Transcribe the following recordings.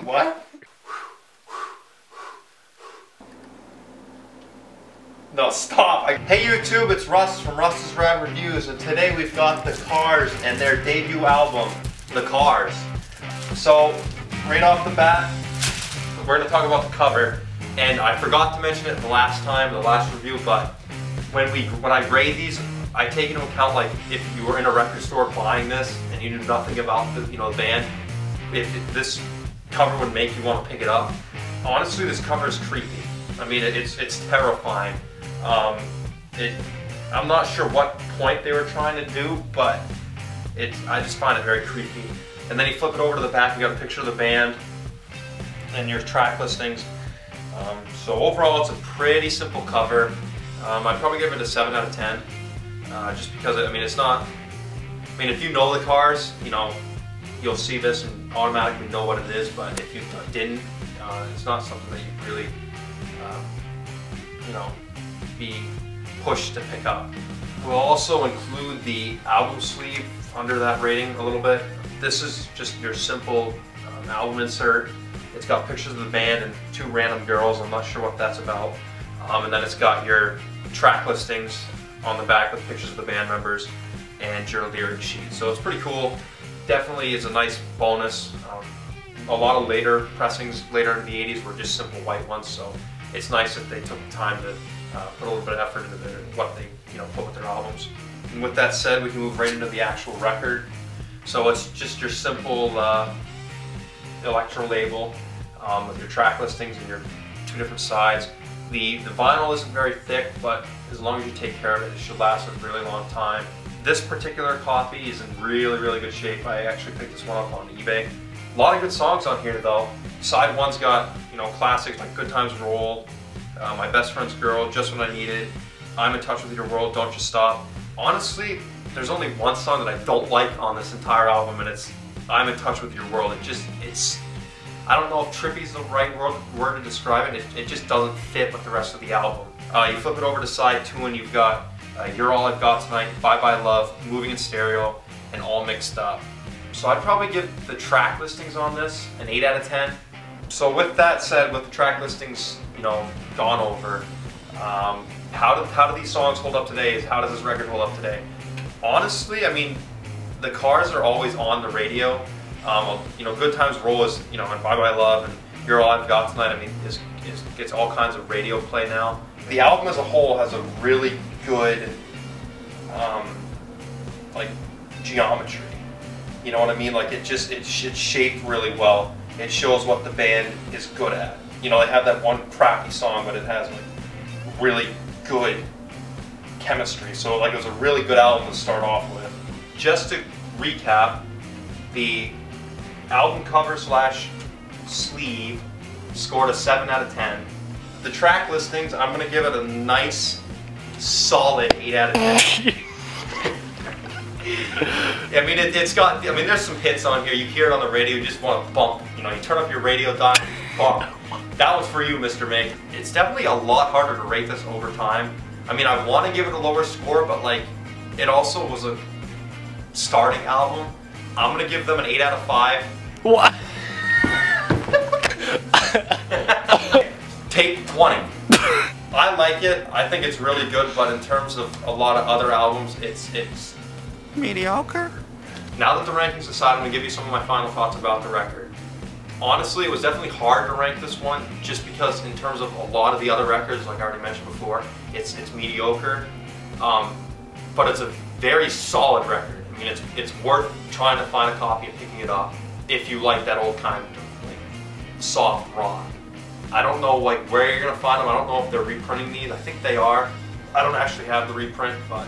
What? No, stop. Hey YouTube, it's Russ from Russ's Rad Reviews, and today we've got the Cars and their debut album, The Cars. So, right off the bat, we're going to talk about the cover, and I forgot to mention it the last review, but when I grade these, I take into account, like, if you were in a record store buying this and you knew nothing about the band, if this cover would make you want to pick it up. Honestly, this cover is creepy. I mean, it's terrifying. I'm not sure what point they were trying to do, but I just find it very creepy. And then you flip it over to the back, you got a picture of the band and your track listings. So overall, it's a pretty simple cover. I'd probably give it a 7 out of 10, just because it's not. I mean, if you know the Cars, you'll see this and automatically know what it is. But if you didn't, it's not something that you really, be pushed to pick up. We'll also include the album sleeve under that rating a little bit. This is just your simple album insert. It's got pictures of the band and 2 random girls. I'm not sure what that's about. And then it's got your track listings on the back with pictures of the band members and your lyric sheet. So it's pretty cool. Definitely is a nice bonus. A lot of later pressings later in the 80s were just simple white ones, so it's nice that they took the time to put a little bit of effort into what they put with their albums. And with that said, we can move right into the actual record. So it's just your simple electro label with your track listings and your 2 different sides. The vinyl isn't very thick, but as long as you take care of it, it should last a really long time. This particular copy is in really, really good shape. I actually picked this one up on eBay. A lot of good songs on here though. Side 1's got classics like Good Times Roll, My Best Friend's Girl, Just When I Need It, I'm in Touch With Your World, Don't You Stop. Honestly, there's only one song that I don't like on this entire album, and it's I'm in Touch With Your World. I don't know if trippy is the right word to describe it. It just doesn't fit with the rest of the album. You flip it over to side 2 and you've got You're All I've Got Tonight, Bye Bye Love, Moving in Stereo, and All Mixed Up. So I'd probably give the track listings on this an 8 out of 10. So with that said, with the track listings gone over, how do these songs hold up today? How does this record hold up today? Honestly, I mean, the Cars are always on the radio. Good Times Roll is, and Bye Bye Love and You're All I've Got Tonight, gets all kinds of radio play now. The album as a whole has a really good, geometry. You know what I mean? Like it's shaped really well. It shows what the band is good at. They have that one crappy song, but it has really good chemistry. So it was a really good album to start off with. Just to recap, the album cover / sleeve scored a 7 out of 10. The track listings, I'm gonna give it a nice, solid 8 out of 10. There's some hits on here. You hear it on the radio, you just want to bump. You turn up your radio dial, bump. That was for you, Mr. Mink. It's definitely a lot harder to rate this over time. I want to give it a lower score, but it also was a starting album. I'm gonna give them an 8 out of 5. What? Tape 20. I like it. I think it's really good, but in terms of a lot of other albums, it's mediocre. Now that the rankings aside, I'm going to give you some of my final thoughts about the record. Honestly, it was definitely hard to rank this one, just because in terms of a lot of the other records, like I already mentioned before, it's mediocre. But it's a very solid record. It's worth trying to find a copy and picking it up if you like that old kind of soft rock. I don't know where you're going to find them. I don't know if they're reprinting these. I think they are. I don't actually have the reprint, but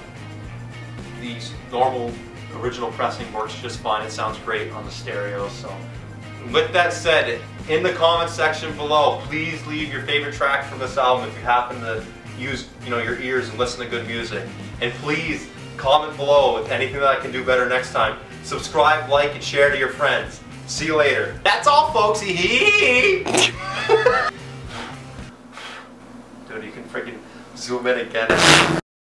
the normal original pressing works just fine. It sounds great on the stereo. So with that said, in the comment section below, please leave your favorite track from this album if you happen to use your ears and listen to good music. And please comment below with anything that I can do better next time. Subscribe, like, and share to your friends. See you later. That's all, folksy. Dude, you can freaking zoom in again.